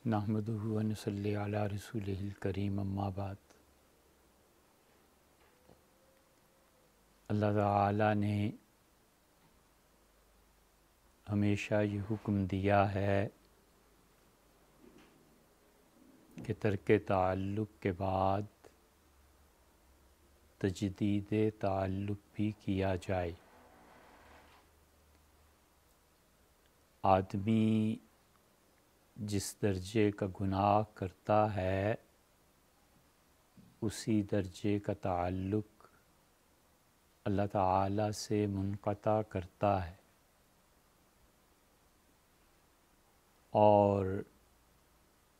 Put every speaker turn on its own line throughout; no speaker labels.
نحمدہ و نصلی علی رسولہ الکریم اما بعد۔ اللہ تعالیٰ نے ہمیشہ یہ حکم دیا ہے کہ ترک تعلق کے بعد تجدید تعلق بھی کیا جائے۔ آدمی جس درجے کا گناہ کرتا ہے اسی درجے کا تعلق اللہ تعالیٰ سے منقطع کرتا ہے، اور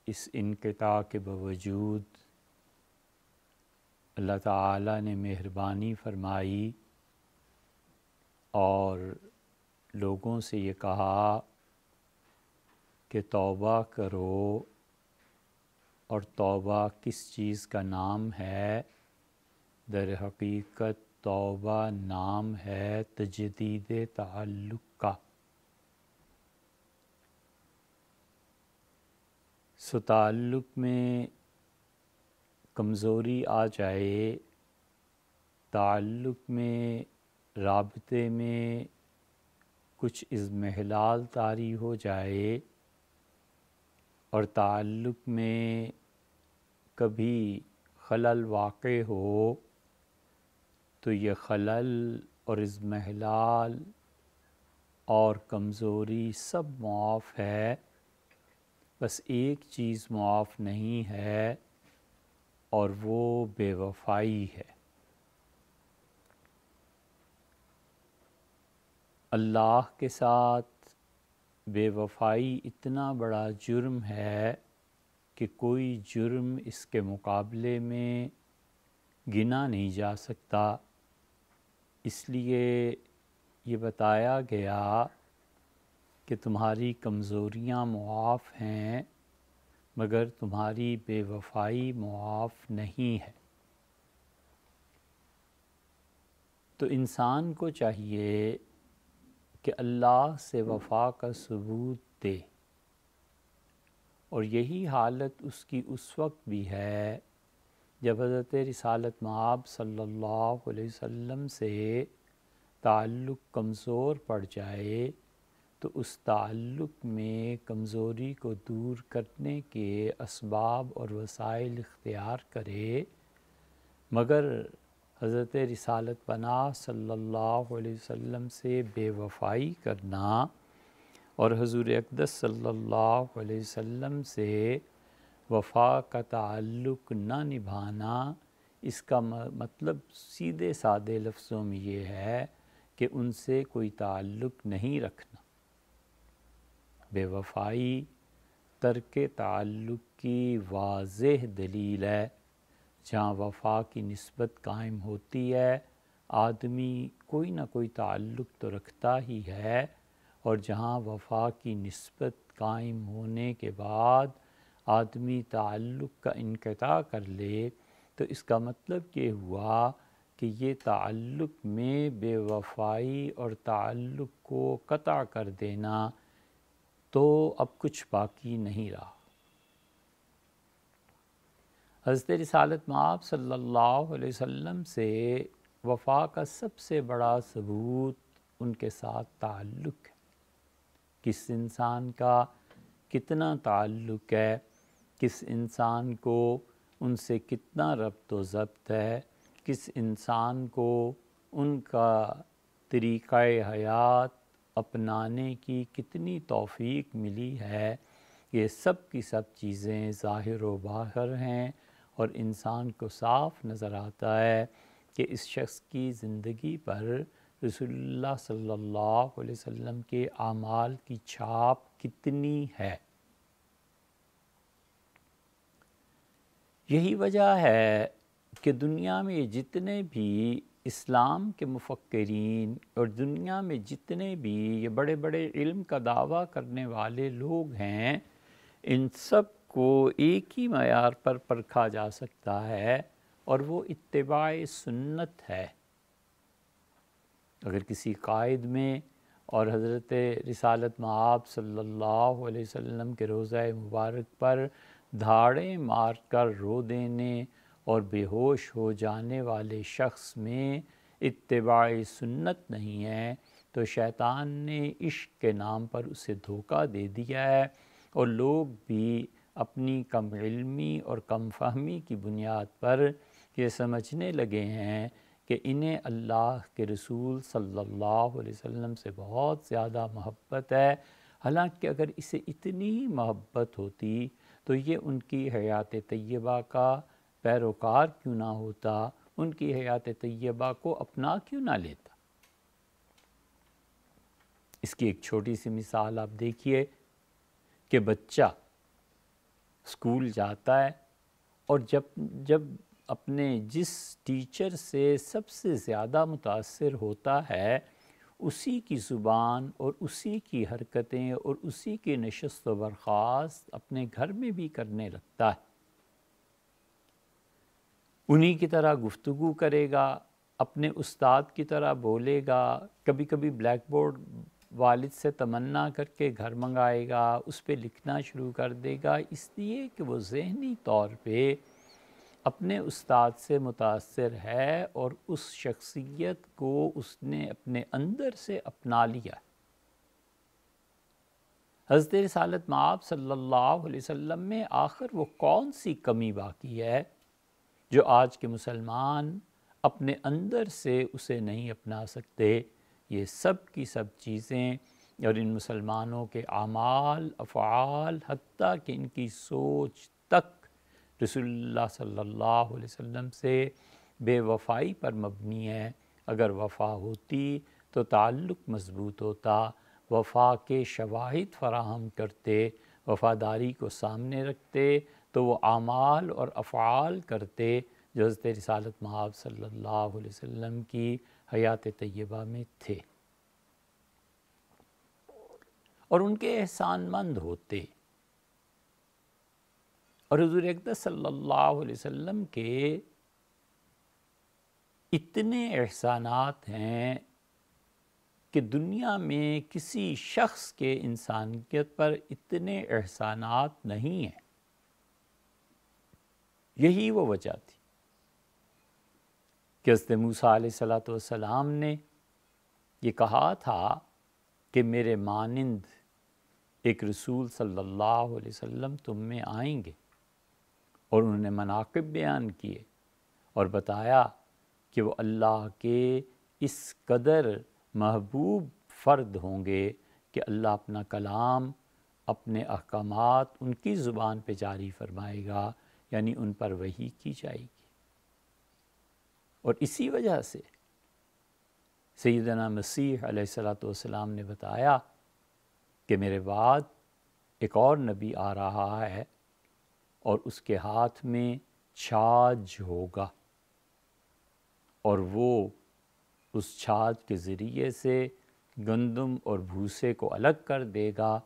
اس انقطاع کے باوجود اللہ تعالیٰ نے مہربانی فرمائی اور لوگوں سے یہ کہا کہ توبہ کرو، اور توبہ کس چیز کا نام ہے؟ در حقیقت توبہ نام ہے تجدید تعلق کا۔ سو تعلق میں کمزوری آ جائے، تعلق میں رابطے میں کچھ اضمحلال طاری ہو جائے، اور تعلق میں کبھی خلل واقع ہو تو یہ خلل اور اضمحلال اور کمزوری سب معاف ہے، بس ایک چیز معاف نہیں ہے اور وہ بے وفائی ہے۔ اللہ کے ساتھ بے وفائی اتنا بڑا جرم ہے کہ کوئی جرم اس کے مقابلے میں گنا نہیں جا سکتا۔ اس لیے یہ بتایا گیا کہ تمہاری کمزوریاں معاف ہیں مگر تمہاری بے وفائی معاف نہیں ہے۔ تو انسان کو چاہیے کہ اللہ سے وفا کا ثبوت دے، اور یہی حالت اس کی اس وقت بھی ہے جب حضرت رسالت مآب صلی اللہ علیہ وسلم سے تعلق کمزور پڑ جائے تو اس تعلق میں کمزوری کو دور کرنے کے اسباب اور وسائل اختیار کرے، مگر حضرت رسالت پناہ صلی اللہ علیہ وسلم سے بے وفائی کرنا اور حضور اقدس صلی اللہ علیہ وسلم سے وفا کا تعلق نہ نبھانا، اس کا مطلب سیدھے سادے لفظوں میں یہ ہے کہ ان سے کوئی تعلق نہیں رکھنا۔ بے وفائی ترک تعلق کی واضح دلیل ہے۔ جہاں وفا کی نسبت قائم ہوتی ہے آدمی کوئی نہ کوئی تعلق تو رکھتا ہی ہے، اور جہاں وفا کی نسبت قائم ہونے کے بعد آدمی تعلق کا انقطاع کر لے تو اس کا مطلب یہ ہوا کہ یہ تعلق میں بے وفائی اور تعلق کو قطع کر دینا، تو اب کچھ باقی نہیں رہا۔ حضرت رسالت مآب صلی اللہ علیہ وسلم سے وفا کا سب سے بڑا ثبوت ان کے ساتھ تعلق ہے۔ کس انسان کا کتنا تعلق ہے، کس انسان کو ان سے کتنا ربط و ضبط ہے، کس انسان کو ان کا طریقہ حیات اپنانے کی کتنی توفیق ملی ہے، یہ سب کی سب چیزیں ظاہر و باہر ہیں، اور انسان کو صاف نظر آتا ہے کہ اس شخص کی زندگی پر رسول اللہ صلی اللہ علیہ وسلم کے اعمال کی چھاپ کتنی ہے۔ یہی وجہ ہے کہ دنیا میں جتنے بھی اسلام کے مفکرین اور دنیا میں جتنے بھی یہ بڑے بڑے علم کا دعویٰ کرنے والے لوگ ہیں، ان سب کو ایک ہی معیار پر پرکھا جا سکتا ہے، اور وہ اتباع سنت ہے۔ اگر کسی قائد میں اور حضرت رسالت مآب صلی اللہ علیہ وسلم کے روضہ مبارک پر دھاڑیں مار کر رو دینے اور بے ہوش ہو جانے والے شخص میں اتباع سنت نہیں ہے تو شیطان نے عشق کے نام پر اسے دھوکہ دے دیا ہے، اور لوگ بھی اپنی کم علمی اور کم فہمی کی بنیاد پر یہ سمجھنے لگے ہیں کہ انہیں اللہ کے رسول صلی اللہ علیہ وسلم سے بہت زیادہ محبت ہے، حالانکہ اگر اسے اتنی محبت ہوتی تو یہ ان کی حیات طیبہ کا پیروکار کیوں نہ ہوتا، ان کی حیات طیبہ کو اپنا کیوں نہ لیتا۔ اس کی ایک چھوٹی سی مثال آپ دیکھیے کہ بچہ اسکول جاتا ہے اور جب اپنے جس ٹیچر سے سب سے زیادہ متاثر ہوتا ہے اسی کی زبان اور اسی کی حرکتیں اور اسی کی نشست و برخاست اپنے گھر میں بھی کرنے لگتا ہے، انہی کی طرح گفتگو کرے گا، اپنے استاد کی طرح بولے گا، کبھی کبھی بلیک بورڈ والد سے تمنا کر کے گھر منگائے گا، اس پہ لکھنا شروع کر دے گا، اس لیے کہ وہ ذہنی طور پہ اپنے استاد سے متاثر ہے اور اس شخصیت کو اس نے اپنے اندر سے اپنا لیا۔ حضرت رسالت مآب صلی اللہ علیہ وسلم میں آخر وہ کون سی کمی باقی ہے جو آج کے مسلمان اپنے اندر سے اسے نہیں اپنا سکتے؟ یہ سب کی سب چیزیں اور ان مسلمانوں کے اعمال، افعال، حتیٰ کہ ان کی سوچ تک رسول اللہ صلی اللہ علیہ وسلم سے بے وفائی پر مبنی ہے۔ اگر وفا ہوتی تو تعلق مضبوط ہوتا، وفا کے شواہد فراہم کرتے، وفاداری کو سامنے رکھتے تو وہ اعمال اور افعال کرتے جو حضرت رسالت مآب صلی اللہ علیہ وسلم کی حیات طیبہ میں تھے، اور ان کے احسان مند ہوتے۔ اور حضور اقدس صلی اللہ علیہ وسلم کے اتنے احسانات ہیں کہ دنیا میں کسی شخص کے انسانیت پر اتنے احسانات نہیں ہیں۔ یہی وہ وجہ تھی کہ حضرت موسیٰ علیہ السلام نے یہ کہا تھا کہ میرے مانند ایک رسول صلی اللہ علیہ وسلم تم میں آئیں گے، اور انہوں نے مناقب بیان کیے اور بتایا کہ وہ اللہ کے اس قدر محبوب فرد ہوں گے کہ اللہ اپنا کلام، اپنے احکامات ان کی زبان پہ جاری فرمائے گا، یعنی ان پر وحی کی جائے گی۔ اور اسی وجہ سے سیدنا مسیح علیہ السلام نے بتایا کہ میرے بعد ایک اور نبی آ رہا ہے اور اس کے ہاتھ میں چھاج ہوگا، اور وہ اس چھاج کے ذریعے سے گندم اور بھوسے کو الگ کر دے گا،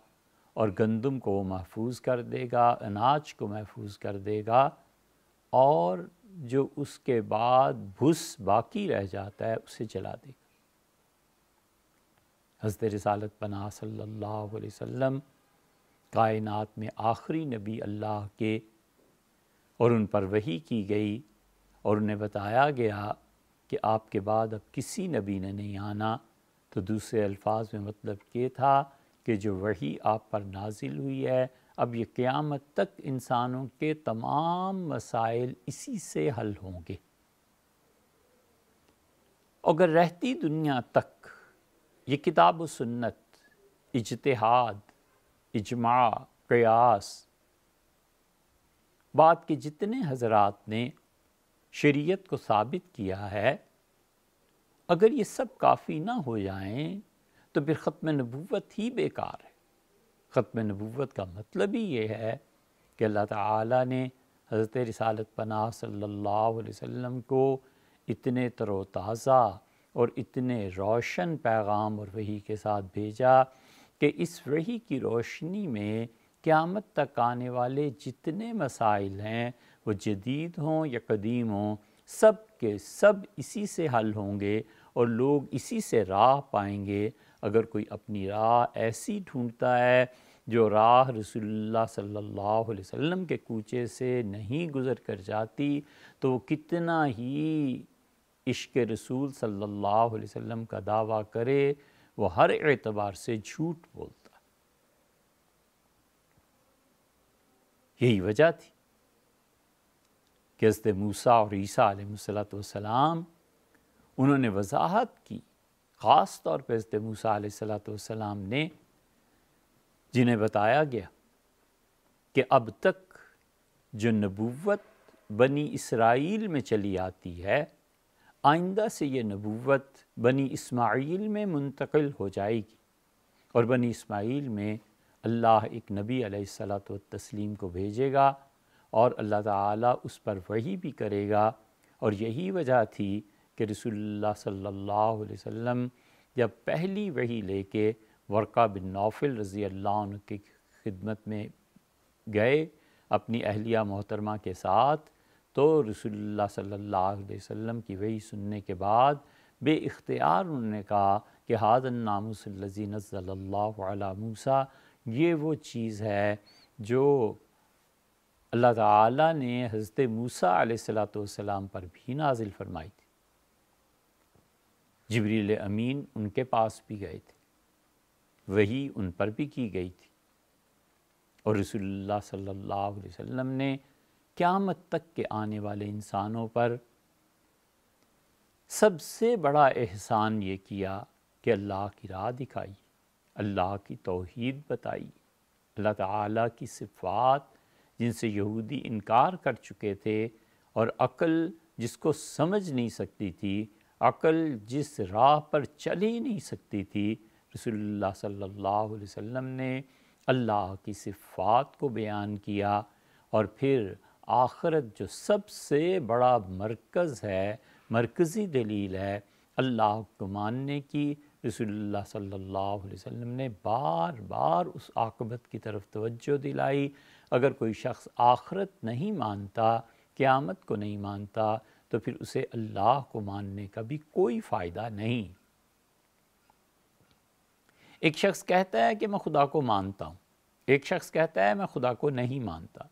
اور گندم کو وہ محفوظ کر دے گا، اناج کو محفوظ کر دے گا، اور جو اس کے بعد بھس باقی رہ جاتا ہے اسے جلا دے گا۔ حضرت رسالت پناہ صلی اللہ علیہ وسلم کائنات میں آخری نبی اللہ کے، اور ان پر وحی کی گئی، اور انہیں بتایا گیا کہ آپ کے بعد اب کسی نبی نے نہیں آنا۔ تو دوسرے الفاظ میں مطلب یہ تھا کہ جو وحی آپ پر نازل ہوئی ہے اب یہ قیامت تک انسانوں کے تمام مسائل اسی سے حل ہوں گے۔ اگر رہتی دنیا تک یہ کتاب و سنت، اجتہاد، اجماع، قیاس، بعد کے جتنے حضرات نے شریعت کو ثابت کیا ہے، اگر یہ سب کافی نہ ہو جائیں تو پھر ختم نبوت ہی بیکار ہے۔ ختم نبوت کا مطلب ہی یہ ہے کہ اللہ تعالیٰ نے حضرت رسالت پناہ صلی اللہ علیہ وسلم کو اتنے تر و تازہ اور اتنے روشن پیغام اور وحی کے ساتھ بھیجا کہ اس وحی کی روشنی میں قیامت تک آنے والے جتنے مسائل ہیں وہ جدید ہوں یا قدیم ہوں، سب کے سب اسی سے حل ہوں گے، اور لوگ اسی سے راہ پائیں گے۔ اگر کوئی اپنی راہ ایسی ڈھونڈتا ہے جو راہ رسول اللہ صلی اللہ علیہ وسلم کے کوچے سے نہیں گزر کر جاتی، تو وہ کتنا ہی عشق رسول صلی اللہ علیہ وسلم کا دعویٰ کرے، وہ ہر اعتبار سے جھوٹ بولتا۔ یہی وجہ تھی کہ حضرت موسیٰ اور عیسیٰ علیہ السلام انہوں نے وضاحت کی، خاص طور پہ حضرت موسیٰ علیہ السلام نے، جنہیں بتایا گیا کہ اب تک جو نبوت بنی اسرائیل میں چلی آتی ہے، آئندہ سے یہ نبوت بنی اسماعیل میں منتقل ہو جائے گی، اور بنی اسماعیل میں اللہ ایک نبی علیہ السلام کو بھیجے گا، اور اللہ تعالیٰ اس پر وحی بھی کرے گا۔ اور یہی وجہ تھی کہ رسول اللہ صلی اللہ علیہ وسلم جب پہلی وحی لے کے ورقہ بن نوفل رضی اللہ عنہ کی خدمت میں گئے اپنی اہلیہ محترمہ کے ساتھ، تو رسول اللہ صلی اللہ علیہ وسلم کی وحی سننے کے بعد بے اختیار انہوں نے کہا کہ ھذا الناموس الذی نزل اللہ علی موسیٰ، یہ وہ چیز ہے جو اللہ تعالیٰ نے حضرت موسیٰ علیہ السلام پر بھی نازل فرمائی تھی۔ جبریل امین ان کے پاس بھی گئے تھے، وحی ان پر بھی کی گئی تھی، اور رسول اللہ صلی اللہ علیہ وسلم نے قیامت تک کے آنے والے انسانوں پر سب سے بڑا احسان یہ کیا کہ اللہ کی راہ دکھائی، اللہ کی توحید بتائی، اللہ تعالیٰ کی صفات جن سے یہودی انکار کر چکے تھے، اور عقل جس کو سمجھ نہیں سکتی تھی، عقل جس راہ پر چل ہی نہیں سکتی تھی، رسول اللہ صلی اللہ علیہ وسلم نے اللہ کی صفات کو بیان کیا۔ اور پھر آخرت جو سب سے بڑا مرکز ہے، مرکزی دلیل ہے اللہ کو ماننے کی، رسول اللہ صلی اللہ علیہ وسلم نے بار بار اس عاقبت کی طرف توجہ دلائی۔ اگر کوئی شخص آخرت نہیں مانتا، قیامت کو نہیں مانتا، تو پھر اسے اللہ کو ماننے کا بھی کوئی فائدہ نہیں۔ ایک شخص کہتا ہے کہ میں خدا کو مانتا ہوں، ایک شخص کہتا ہے میں خدا کو نہیں مانتا۔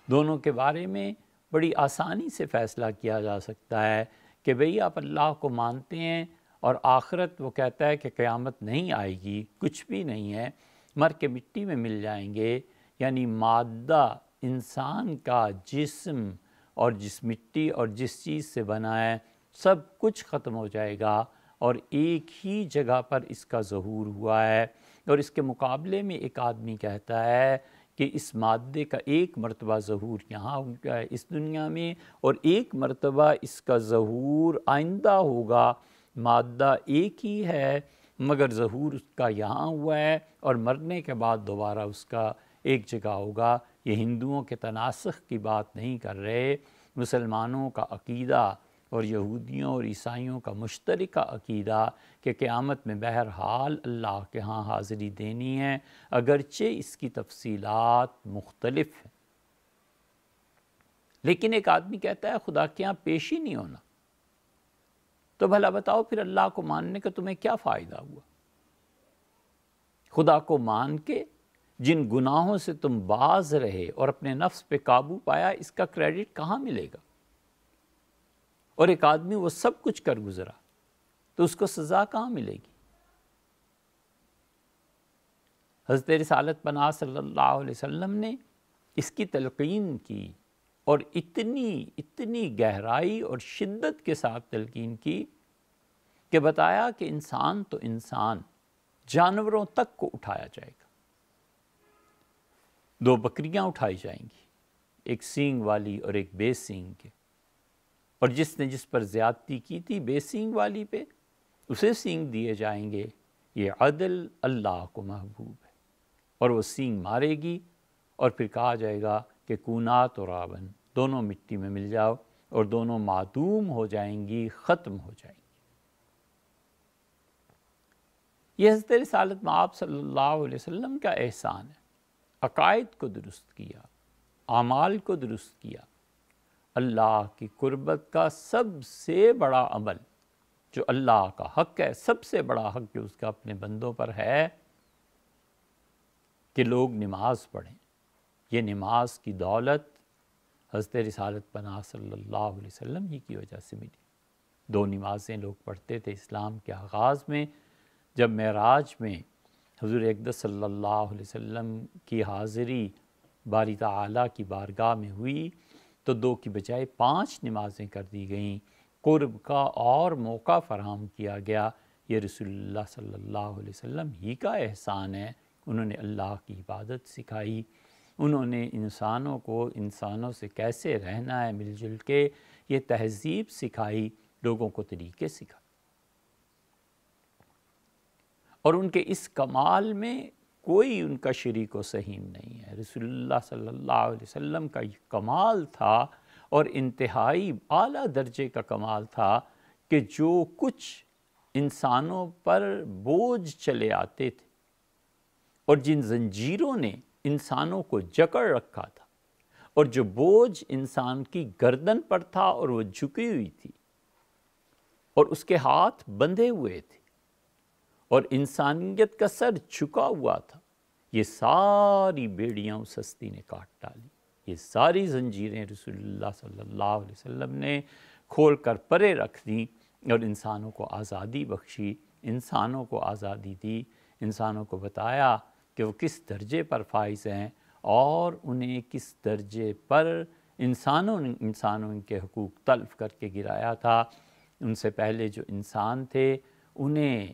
دونوں کے بارے میں بڑی آسانی سے فیصلہ کیا جا سکتا ہے کہ بھئی آپ اللہ کو مانتے ہیں، اور آخرت وہ کہتا ہے کہ قیامت نہیں آئے گی، کچھ بھی نہیں ہے، مر کے مٹی میں مل جائیں گے، یعنی مادہ انسان کا جسم اور جس مٹی اور جس چیز سے بنا ہے سب کچھ ختم ہو جائے گا، اور ایک ہی جگہ پر اس کا ظہور ہوا ہے۔ اور اس کے مقابلے میں ایک آدمی کہتا ہے کہ اس مادے کا ایک مرتبہ ظہور یہاں ہوا ہے اس دنیا میں، اور ایک مرتبہ اس کا ظہور آئندہ ہوگا۔ مادہ ایک ہی ہے مگر ظہور اس کا یہاں ہوا ہے، اور مرنے کے بعد دوبارہ اس کا ایک جگہ ہوگا۔ یہ ہندوؤں کے تناسخ کی بات نہیں کر رہے، مسلمانوں کا عقیدہ اور یہودیوں اور عیسائیوں کا مشترکہ عقیدہ کہ قیامت میں بہرحال اللہ کے ہاں حاضری دینی ہے، اگرچہ اس کی تفصیلات مختلف ہیں۔ لیکن ایک آدمی کہتا ہے خدا کے ہاں پیش ہی نہیں ہونا، تو بھلا بتاؤ پھر اللہ کو ماننے کا تمہیں کیا فائدہ ہوا؟ خدا کو مان کے جن گناہوں سے تم باز رہے اور اپنے نفس پہ قابو پایا، اس کا کریڈٹ کہاں ملے گا؟ اور ایک آدمی وہ سب کچھ کر گزرا تو اس کو سزا کہاں ملے گی؟ حضرت رسالت پناہ صلی اللہ علیہ وسلم نے اس کی تلقین کی، اور اتنی گہرائی اور شدت کے ساتھ تلقین کی کہ بتایا کہ انسان تو انسان، جانوروں تک کو اٹھایا جائے گا۔ 2 بکریاں اٹھائی جائیں گی، ایک سینگ والی اور ایک بے سینگ کے، اور جس نے جس پر زیادتی کی تھی بے سینگ والی پہ، اسے سینگ دیے جائیں گے۔ یہ عدل اللہ کو محبوب ہے، اور وہ سینگ مارے گی، اور پھر کہا جائے گا کہ کونا ترابن، دونوں مٹی میں مل جاؤ، اور دونوں معدوم ہو جائیں گی، ختم ہو جائیں گی۔ یہ حضرت رسالت مآب صلی اللہ علیہ وسلم کا احسان ہے۔ عقائد کو درست کیا، اعمال کو درست کیا۔ اللہ کی قربت کا سب سے بڑا عمل جو اللہ کا حق ہے، سب سے بڑا حق جو اس کا اپنے بندوں پر ہے کہ لوگ نماز پڑھیں۔ یہ نماز کی دولت حضرت رسالت پناہ صلی اللہ علیہ وسلم ہی کی وجہ سے ملی۔ 2 نمازیں لوگ پڑھتے تھے اسلام کے آغاز میں۔ جب معراج میں حضور اقدس صلی اللہ علیہ وسلم کی حاضری باری تعالیٰ کی بارگاہ میں ہوئی تو 2 کی بجائے 5 نمازیں کر دی گئیں۔ قرب کا اور موقع فراہم کیا گیا۔ یہ رسول اللہ صلی اللہ علیہ وسلم ہی کا احسان ہے۔ انہوں نے اللہ کی عبادت سکھائی، انہوں نے انسانوں کو انسانوں سے کیسے رہنا ہے مل جل کے، یہ تہذیب سکھائی، لوگوں کو طریقے سکھائے۔ اور ان کے اس کمال میں کوئی ان کا شریک و سہیم نہیں ہے۔ رسول اللہ صلی اللہ علیہ وسلم کا یہ کمال تھا اور انتہائی اعلیٰ درجے کا کمال تھا کہ جو کچھ انسانوں پر بوجھ چلے آتے تھے اور جن زنجیروں نے انسانوں کو جکڑ رکھا تھا اور جو بوجھ انسان کی گردن پر تھا اور وہ جھکی ہوئی تھی اور اس کے ہاتھ بندھے ہوئے تھے اور انسانیت کا سر جھکا ہوا تھا، یہ ساری بیڑیاں اس ہستی نے کاٹ ڈالی۔ یہ ساری زنجیریں رسول اللہ صلی اللہ علیہ وسلم نے کھول کر پرے رکھ دیں اور انسانوں کو آزادی بخشی، انسانوں کو آزادی دی، انسانوں کو بتایا کہ وہ کس درجے پر فائز ہیں اور انہیں کس درجے پر انسانوں نے کے حقوق تلف کر کے گرایا تھا۔ ان سے پہلے جو انسان تھے انہیں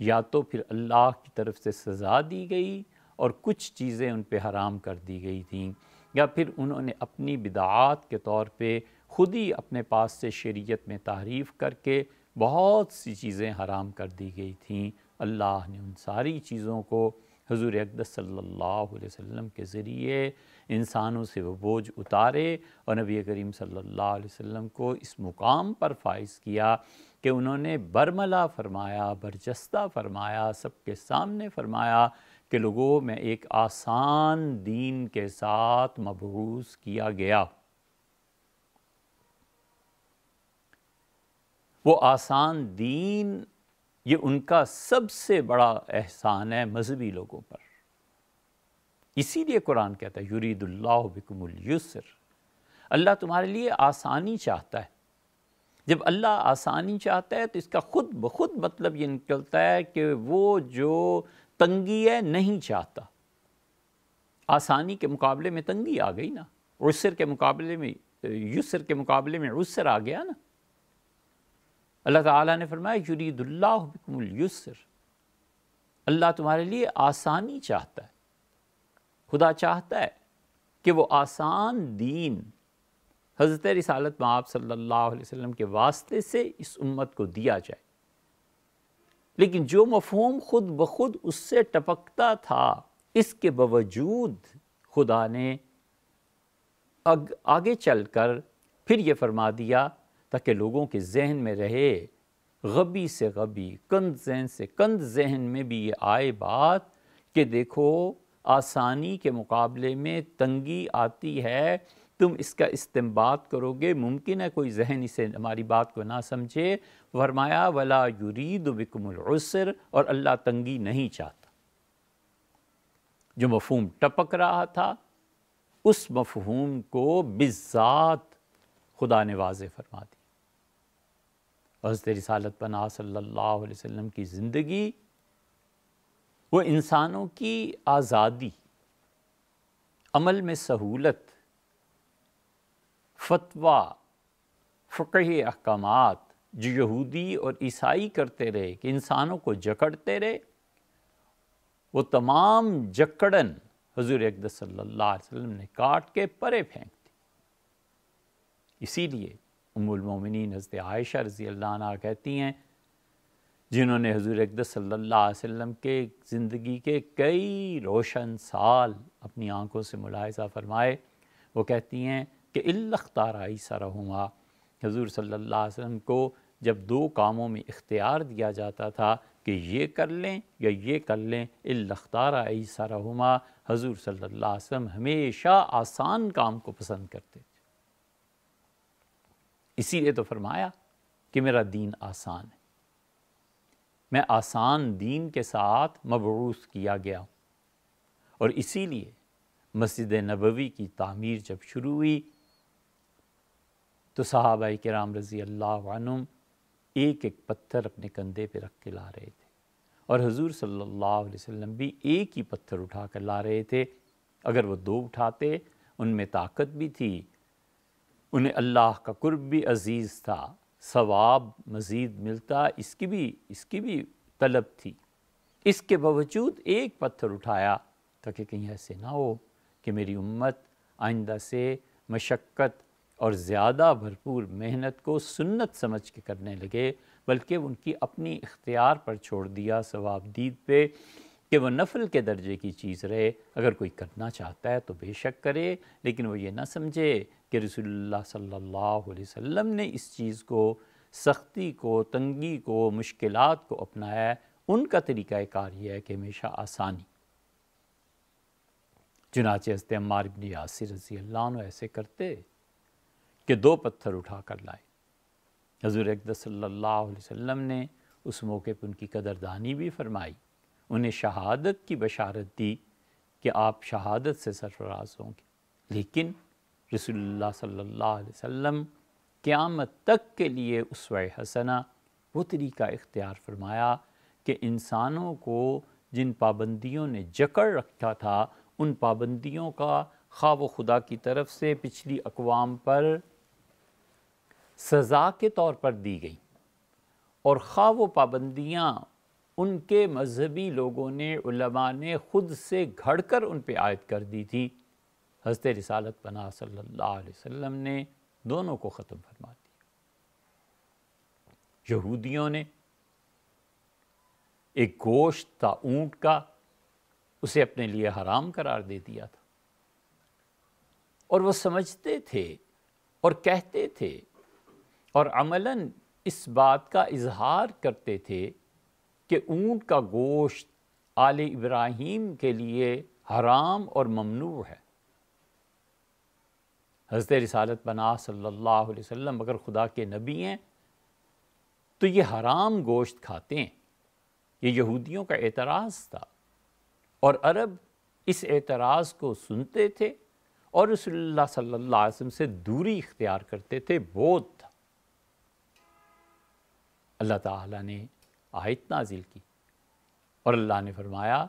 یا تو پھر اللہ کی طرف سے سزا دی گئی اور کچھ چیزیں ان پہ حرام کر دی گئی تھیں، یا پھر انہوں نے اپنی بدعات کے طور پہ خود ہی اپنے پاس سے شریعت میں تحریف کر کے بہت سی چیزیں حرام کر دی گئی تھیں۔ اللہ نے ان ساری چیزوں کو حضور اقدس صلی اللہ علیہ وسلم کے ذریعے انسانوں سے وہ بوجھ اتارے اور نبی کریم صلی اللہ علیہ وسلم کو اس مقام پر فائز کیا کہ انہوں نے برملا فرمایا، برجستہ فرمایا، سب کے سامنے فرمایا کہ لوگوں میں ایک آسان دین کے ساتھ مبعوث کیا گیا۔ وہ آسان دین، یہ ان کا سب سے بڑا احسان ہے مذہبی لوگوں پر۔ اسی لیے قرآن کہتا ہے یرید اللہ بکم اليسر، اللہ تمہارے لیے آسانی چاہتا ہے۔ جب اللہ آسانی چاہتا ہے تو اس کا خود بخود مطلب یہ نکلتا ہے کہ وہ جو تنگی ہے نہیں چاہتا۔ آسانی کے مقابلے میں تنگی آ گئی نا، عسر کے مقابلے میں یسر کے مقابلے میں عسر آ گیا نا۔ اللہ تعالیٰ نے فرمایا یرید اللہ بکم اليسر، اللہ تمہارے لیے آسانی چاہتا ہے۔ خدا چاہتا ہے کہ وہ آسان دین حضرت رسالت مآب صلی اللہ علیہ وسلم کے واسطے سے اس امت کو دیا جائے، لیکن جو مفہوم خود بخود اس سے ٹپکتا تھا، اس کے باوجود خدا نے آگے چل کر پھر یہ فرما دیا تاکہ لوگوں کے ذہن میں رہے، غبی سے غبی، کند ذہن سے کند ذہن میں بھی یہ آئے بات کہ دیکھو آسانی کے مقابلے میں تنگی آتی ہے، تم اس کا استنباط کرو گے، ممکن ہے کوئی ذہن اسے ہماری بات کو نہ سمجھے۔ فرمایا ولا یرید بکم العسر، اور اللہ تنگی نہیں چاہتا۔ جو مفہوم ٹپک رہا تھا اس مفہوم کو بالذات خدا نے واضح فرما دی۔ حضرت رسالت پناہ صلی اللہ علیہ وسلم کی زندگی وہ انسانوں کی آزادی، عمل میں سہولت، فتویٰ، فقہی احکامات جو یہودی اور عیسائی کرتے رہے کہ انسانوں کو جکڑتے رہے، وہ تمام جکڑن حضور اقدس صلی اللہ علیہ وسلم نے کاٹ کے پرے پھینک دی۔ اسی لیے ام المومنین حضرت عائشہ رضی اللہ عنہ کہتی ہیں، جنہوں نے حضور اقدس صلی اللہ علیہ وسلم کے زندگی کے کئی روشن سال اپنی آنکھوں سے ملاحظہ فرمائے، وہ کہتی ہیں کہ الا اختار ایسرہما، حضور صلی اللہ علیہ وسلم کو جب 2 کاموں میں اختیار دیا جاتا تھا کہ یہ کر لیں یا یہ کر لیں، الا اختار ایسرہما، حضور صلی اللہ علیہ وسلم ہمیشہ آسان کام کو پسند کرتے تھے۔ اسی لیے تو فرمایا کہ میرا دین آسان ہے۔ میں آسان دین کے ساتھ مبعوث کیا گیا ہوں۔ اور اسی لیے مسجد نبوی کی تعمیر جب شروع ہوئی تو صحابہ کرام رضی اللہ عنہم ایک ایک پتھر اپنے کندھے پہ رکھ کے لا رہے تھے، اور حضور صلی اللہ علیہ وسلم بھی ایک ہی پتھر اٹھا کر لا رہے تھے۔ اگر وہ دو اٹھاتے ان میں طاقت بھی تھی، انہیں اللہ کا قرب بھی عزیز تھا، ثواب مزید ملتا، اس کی بھی طلب تھی۔ اس کے باوجود ایک پتھر اٹھایا تاکہ کہیں ایسے نہ ہو کہ میری امت آئندہ سے مشقت اور زیادہ بھرپور محنت کو سنت سمجھ کے کرنے لگے، بلکہ ان کی اپنی اختیار پر چھوڑ دیا، ثواب دید پہ، کہ وہ نفل کے درجے کی چیز رہے۔ اگر کوئی کرنا چاہتا ہے تو بے شک کرے، لیکن وہ یہ نہ سمجھے کہ رسول اللہ صلی اللہ علیہ وسلم نے اس چیز کو، سختی کو، تنگی کو، مشکلات کو اپنایا ہے۔ ان کا طریقہ کار یہ ہے کہ ہمیشہ آسانی۔ چنانچہ حضرت عمار بن یاسر رضی اللہ عنہ ایسے کرتے کہ دو پتھر اٹھا کر لائے۔ حضور اقدس صلی اللہ علیہ وسلم نے اس موقع پہ ان کی قدردانی بھی فرمائی، انہیں شہادت کی بشارت دی کہ آپ شہادت سے سرفراز ہوں گے، لیکن رسول اللہ صلی اللہ علیہ وسلم قیامت تک کے لیے اسوہ حسنہ وہ طریقہ اختیار فرمایا کہ انسانوں کو جن پابندیوں نے جکڑ رکھا تھا، ان پابندیوں کا خواہ و خدا کی طرف سے پچھلی اقوام پر سزا کے طور پر دی گئی، اور خواہ وہ پابندیاں ان کے مذہبی لوگوں نے، علماء نے خود سے گھڑ کر ان پہ عائد کر دی تھی، حضرت رسالت پناہ صلی اللہ علیہ وسلم نے دونوں کو ختم فرما دیا۔ یہودیوں نے ایک گوشت تھا اونٹ کا، اسے اپنے لیے حرام قرار دے دیا تھا، اور وہ سمجھتے تھے اور کہتے تھے اور عملاً اس بات کا اظہار کرتے تھے کہ اونٹ کا گوشت آل ابراہیم کے لیے حرام اور ممنوع ہے۔ حضرت رسالت پناہ صلی اللہ علیہ وسلم اگر خدا کے نبی ہیں تو یہ حرام گوشت کھاتے ہیں، یہ یہودیوں کا اعتراض تھا، اور عرب اس اعتراض کو سنتے تھے اور رسول اللہ صلی اللہ علیہ وسلم سے دوری اختیار کرتے تھے، بودھ تھا۔ اللہ تعالیٰ نے آیت نازل کی اور اللہ نے فرمایا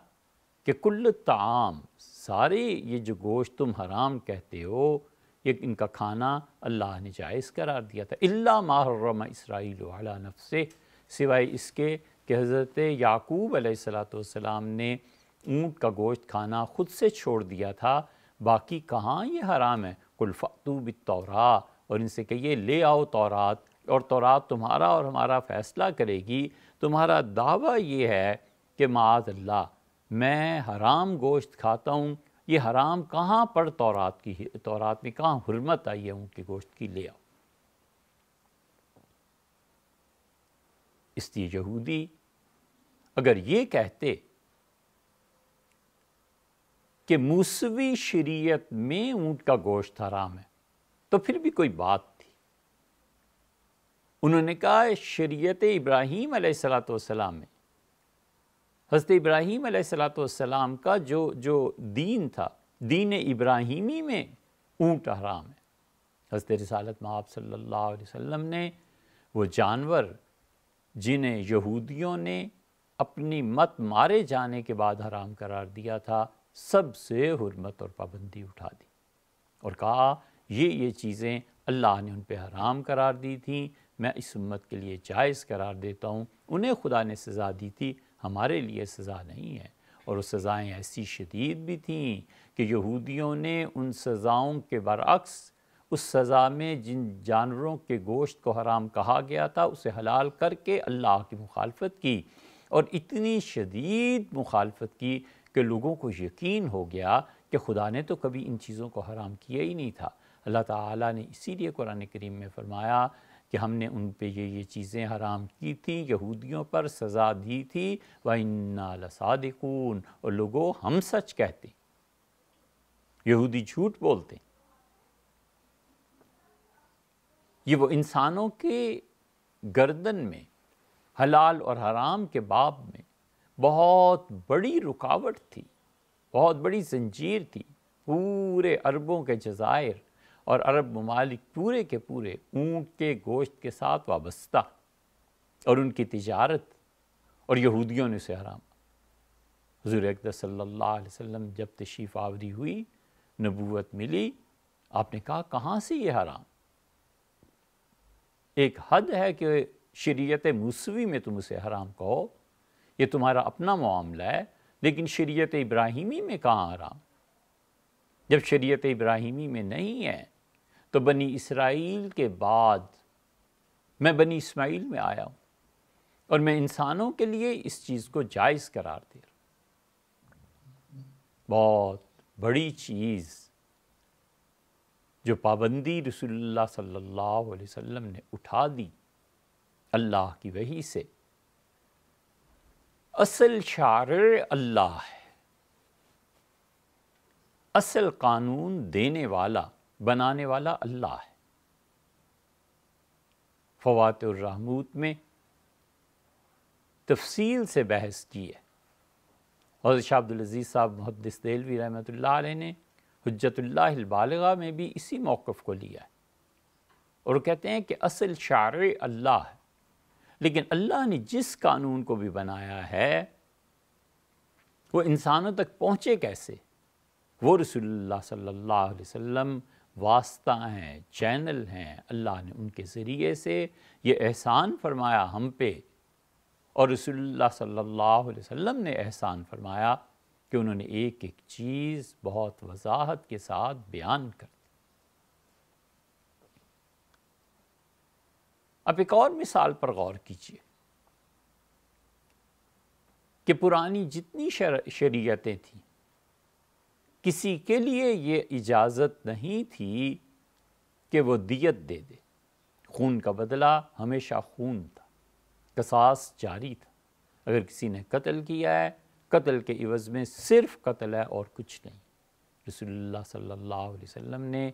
کہ کل الطعام، سارے یہ جو گوشت تم حرام کہتے ہو، یہ ان کا کھانا اللہ نے جائز قرار دیا تھا، الا ما حرم اسرائیل علی نفسہ، سوائے اس کے کہ حضرت یعقوب علیہ السلام نے اونٹ کا گوشت کھانا خود سے چھوڑ دیا تھا، باقی کہاں یہ حرام ہے۔ قل فأتوا بالتوراۃ، اور ان سے کہیے لے آؤ تورات، اور تورات تمہارا اور ہمارا فیصلہ کرے گی۔ تمہارا دعویٰ یہ ہے کہ معاذ اللہ میں حرام گوشت کھاتا ہوں، یہ حرام کہاں پر تورات میں کہاں حرمت آئی ہے اونٹ کے گوشت کی، لے آؤ۔ اس لیے یہودی اگر یہ کہتے کہ موسوی شریعت میں اونٹ کا گوشت حرام ہے تو پھر بھی کوئی بات تھی۔ انہوں نے کہا شریعت ابراہیم علیہ السلام میں، حضرت ابراہیم علیہ السلام کا جو دین تھا، دین ابراہیمی میں اونٹ حرام ہے۔ حضرت رسالت مآب صلی اللہ علیہ وسلم نے وہ جانور جنہیں یہودیوں نے اپنی مت مارے جانے کے بعد حرام قرار دیا تھا، سب سے حرمت اور پابندی اٹھا دی اور کہا یہ چیزیں اللہ نے ان پہ حرام قرار دی تھیں، میں اس امت کے لیے جائز قرار دیتا ہوں۔ انہیں خدا نے سزا دی تھی، ہمارے لیے سزا نہیں ہے، اور وہ سزائیں ایسی شدید بھی تھیں کہ یہودیوں نے ان سزاؤں کے برعکس اس سزا میں جن جانوروں کے گوشت کو حرام کہا گیا تھا اسے حلال کر کے اللہ کی مخالفت کی، اور اتنی شدید مخالفت کی کہ لوگوں کو یقین ہو گیا کہ خدا نے تو کبھی ان چیزوں کو حرام کیا ہی نہیں تھا۔ اللہ تعالیٰ نے اسی لیے قرآن کریم میں فرمایا کہ ہم نے ان پہ یہ چیزیں حرام کی تھیں، یہودیوں پر سزا دی تھی، وَإِنَّا لَصَادِقُونَ، اور لوگوں ہم سچ کہتے ہیں، یہودی جھوٹ بولتے ہیں۔ یہ وہ انسانوں کے گردن میں حلال اور حرام کے باب میں بہت بڑی رکاوٹ تھی، بہت بڑی زنجیر تھی۔ پورے عربوں کے جزائر اور عرب ممالک پورے کے پورے اونٹ کے گوشت کے ساتھ وابستہ، اور ان کی تجارت، اور یہودیوں نے اسے حرام۔ حضور اقدس صلی اللہ علیہ وسلم جب تشریف آوری ہوئی، نبوت ملی، آپ نے کہا کہاں سے یہ حرام؟ ایک حد ہے کہ شریعت موسوی میں تم اسے حرام کہو، یہ تمہارا اپنا معاملہ ہے، لیکن شریعت ابراہیمی میں کہاں حرام؟ جب شریعت ابراہیمی میں نہیں ہے تو بنی اسرائیل کے بعد میں بنی اسماعیل میں آیا ہوں، اور میں انسانوں کے لیے اس چیز کو جائز قرار دے رہا ہوں۔ بہت بڑی چیز جو پابندی رسول اللہ صلی اللہ علیہ وسلم نے اٹھا دی اللہ کی وحی سے۔ اصل شارع اللہ ہے، اصل قانون دینے والا، بنانے والا اللہ ہے۔ فوات الرحموت میں تفصیل سے بحث کی ہے۔ حضرت شاہ عبدالعزیز صاحب محدث دہلوی رحمۃ اللہ علیہ نے حجت اللہ البالغہ میں بھی اسی موقف کو لیا ہے، اور وہ کہتے ہیں کہ اصل شارع اللہ ہے، لیکن اللہ نے جس قانون کو بھی بنایا ہے وہ انسانوں تک پہنچے کیسے؟ وہ رسول اللہ صلی اللہ علیہ وسلم واسطہ ہیں، چینل ہیں۔ اللہ نے ان کے ذریعے سے یہ احسان فرمایا ہم پہ، اور رسول اللہ صلی اللہ علیہ وسلم نے احسان فرمایا کہ انہوں نے ایک ایک چیز بہت وضاحت کے ساتھ بیان کر دی۔ اب ایک اور مثال پر غور کیجیے کہ پرانی جتنی شریعتیں تھیں، کسی کے لیے یہ اجازت نہیں تھی کہ وہ دیت دے دے۔ خون کا بدلہ ہمیشہ خون تھا، قصاص جاری تھا۔ اگر کسی نے قتل کیا ہے، قتل کے عوض میں صرف قتل ہے اور کچھ نہیں۔ رسول اللہ صلی اللہ علیہ وسلم نے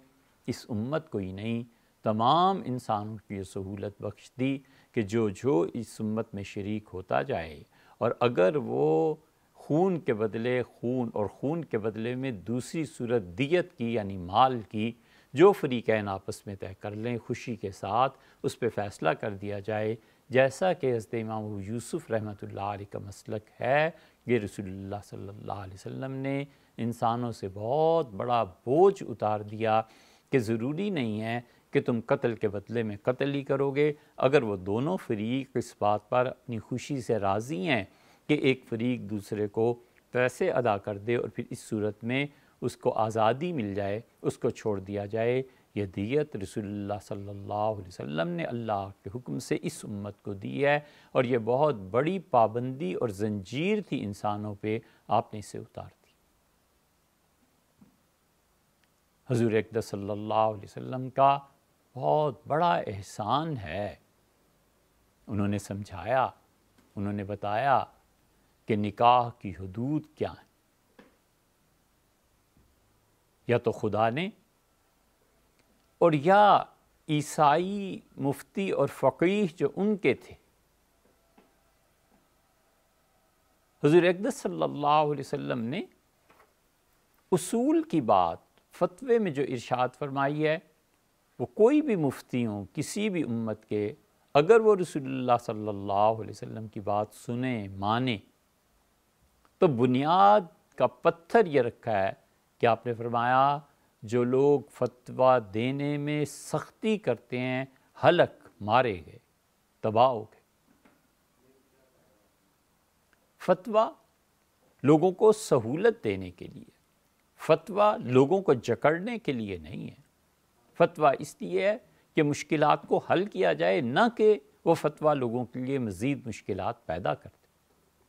اس امت کو ہی نہیں، تمام انسانوں کی یہ سہولت بخش دی کہ جو اس امت میں شریک ہوتا جائے، اور اگر وہ خون کے بدلے خون، اور خون کے بدلے میں دوسری صورت دیت کی یعنی مال کی، جو فریقین آپس میں طے کر لیں خوشی کے ساتھ، اس پہ فیصلہ کر دیا جائے، جیسا کہ حضرت امام ابو یوسف رحمۃ اللہ علیہ کا مسلک ہے۔ یہ رسول اللہ صلی اللہ علیہ وسلم نے انسانوں سے بہت بڑا بوجھ اتار دیا کہ ضروری نہیں ہے کہ تم قتل کے بدلے میں قتل ہی کرو گے۔ اگر وہ دونوں فریق اس بات پر اپنی خوشی سے راضی ہیں کہ ایک فریق دوسرے کو پیسے ادا کر دے اور پھر اس صورت میں اس کو آزادی مل جائے، اس کو چھوڑ دیا جائے، یہ دیت رسول اللہ صلی اللہ علیہ وسلم نے اللہ کے حکم سے اس امت کو دی ہے، اور یہ بہت بڑی پابندی اور زنجیر تھی انسانوں پہ، آپ نے اسے اتار دی۔ حضور اقدس صلی اللہ علیہ وسلم کا بہت بڑا احسان ہے، انہوں نے سمجھایا، انہوں نے بتایا کہ نکاح کی حدود کیا ہیں۔ یا تو خدا نے اور یا عیسائی مفتی اور فقیہ جو ان کے تھے، حضور اقدس صلی اللہ علیہ وسلم نے اصول کی بات فتوے میں جو ارشاد فرمائی ہے، وہ کوئی بھی مفتی ہوں کسی بھی امت کے، اگر وہ رسول اللہ صلی اللہ علیہ وسلم کی بات سنیں مانیں، تو بنیاد کا پتھر یہ رکھا ہے کہ آپ نے فرمایا جو لوگ فتویٰ دینے میں سختی کرتے ہیں ہلک، مارے گئے، تباہ ہو گئے۔ فتویٰ لوگوں کو سہولت دینے کے لیے، فتویٰ لوگوں کو جکڑنے کے لیے نہیں ہے۔ فتویٰ اس لیے ہے کہ مشکلات کو حل کیا جائے، نہ کہ وہ فتویٰ لوگوں کے لیے مزید مشکلات پیدا کرتے۔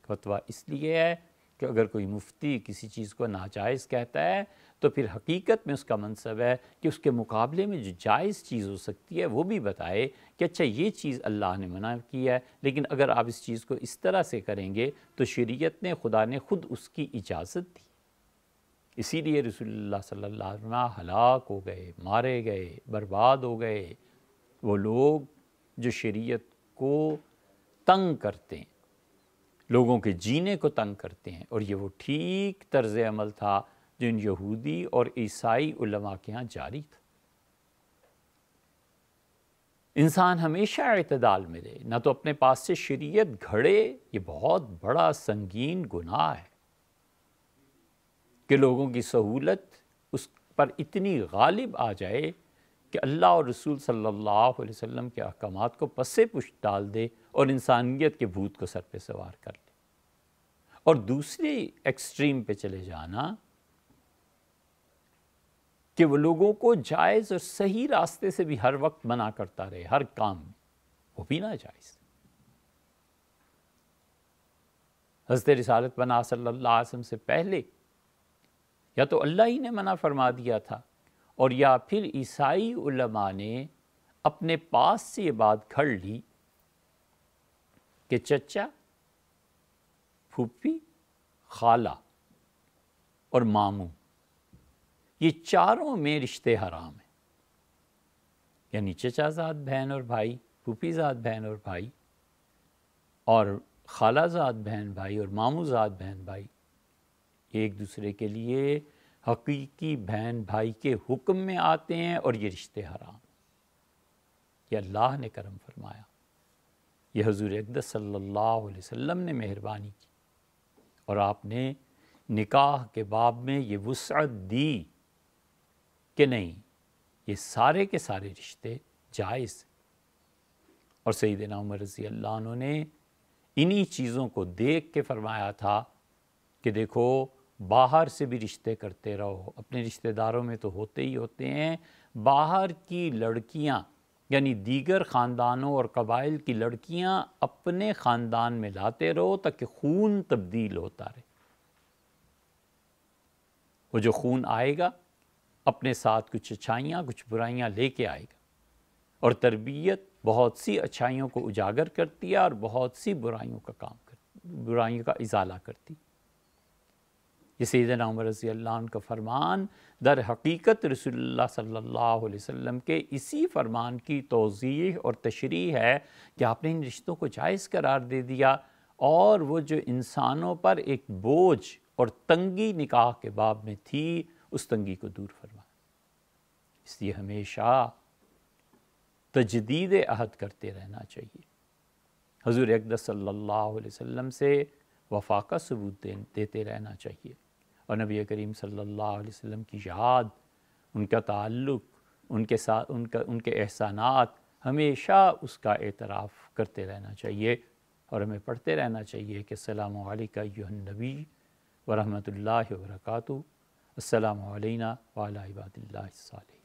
فتویٰ اس لیے ہے کہ اگر کوئی مفتی کسی چیز کو ناجائز کہتا ہے تو پھر حقیقت میں اس کا منصب ہے کہ اس کے مقابلے میں جو جائز چیز ہو سکتی ہے وہ بھی بتائے کہ اچھا یہ چیز اللہ نے منع کی ہے، لیکن اگر آپ اس چیز کو اس طرح سے کریں گے تو شریعت نے، خدا نے خود اس کی اجازت دی۔ اسی لیے رسول اللہ صلی اللہ علیہ وسلم ہلاک ہو گئے، مارے گئے، برباد ہو گئے وہ لوگ جو شریعت کو تنگ کرتے ہیں، لوگوں کے جینے کو تنگ کرتے ہیں، اور یہ وہ ٹھیک طرز عمل تھا جو ان یہودی اور عیسائی علماء کے ہاں جاری تھا۔ انسان ہمیشہ اعتدال میں رہے، نہ تو اپنے پاس سے شریعت گھڑے، یہ بہت بڑا سنگین گناہ ہے کہ لوگوں کی سہولت اس پر اتنی غالب آ جائے کہ اللہ اور رسول صلی اللہ علیہ وسلم کے احکامات کو پسے پشت ڈال دے اور انسانیت کے بھوت کو سر پہ سوار کر لے، اور دوسری ایکسٹریم پہ چلے جانا کہ وہ لوگوں کو جائز اور صحیح راستے سے بھی ہر وقت منع کرتا رہے، ہر کام میں، وہ بھی ناجائز۔ حضرت رسالت پناہ صلی اللہ علیہ وسلم سے پہلے یا تو اللہ ہی نے منع فرما دیا تھا، اور یا پھر عیسائی علماء نے اپنے پاس سے یہ بات گھڑ لی کہ چچا، پھوپھی، خالہ اور ماموں، یہ چاروں میں رشتے حرام ہیں، یعنی چچا زاد بہن اور بھائی، پھوپھی زاد بہن اور بھائی، اور خالہ زاد بہن بھائی اور ماموں زاد بہن بھائی، ایک دوسرے کے لیے حقیقی بہن بھائی کے حکم میں آتے ہیں، اور یہ رشتے حرام، یہ اللہ نے کرم فرمایا، یہ حضور اقدس صلی اللہ علیہ وسلم نے مہربانی کی، اور آپ نے نکاح کے باب میں یہ وسعت دی کہ نہیں، یہ سارے کے سارے رشتے جائز ہیں۔ اور سیدنا عمر رضی اللہ عنہ نے انہی چیزوں کو دیکھ کے فرمایا تھا کہ دیکھو، باہر سے بھی رشتے کرتے رہو، اپنے رشتہ داروں میں تو ہوتے ہی ہوتے ہیں، باہر کی لڑکیاں یعنی دیگر خاندانوں اور قبائل کی لڑکیاں اپنے خاندان میں لاتے رہو تاکہ خون تبدیل ہوتا رہے۔ وہ جو خون آئے گا اپنے ساتھ کچھ اچھائیاں کچھ برائیاں لے کے آئے گا، اور تربیت بہت سی اچھائیوں کو اجاگر کرتی ہے اور بہت سی برائیوں کا کام کرتی، برائیوں کا ازالہ کرتی۔ یہ سیدنا عمر رضی اللہ عنہ کا فرمان در حقیقت رسول اللہ صلی اللہ علیہ وسلم کے اسی فرمان کی توضیح اور تشریح ہے کہ آپ نے ان رشتوں کو جائز قرار دے دیا، اور وہ جو انسانوں پر ایک بوجھ اور تنگی نکاح کے باب میں تھی، اس تنگی کو دور فرمایا۔ اس لیے ہمیشہ تجدید عہد کرتے رہنا چاہیے، حضور اقدس صلی اللہ علیہ وسلم سے وفا کا ثبوت دیتے رہنا چاہیے، اور نبی کریم صلی اللہ علیہ وسلم کی یاد، ان کا تعلق، ان کے ساتھ ان کے احسانات، ہمیشہ اس کا اعتراف کرتے رہنا چاہیے، اور ہمیں پڑھتے رہنا چاہیے کہ السلام علیکہ ایھا النبی ورحمۃ اللہ وبرکاتہ، السلام علینا وعلی عباد اللہ الصالحین۔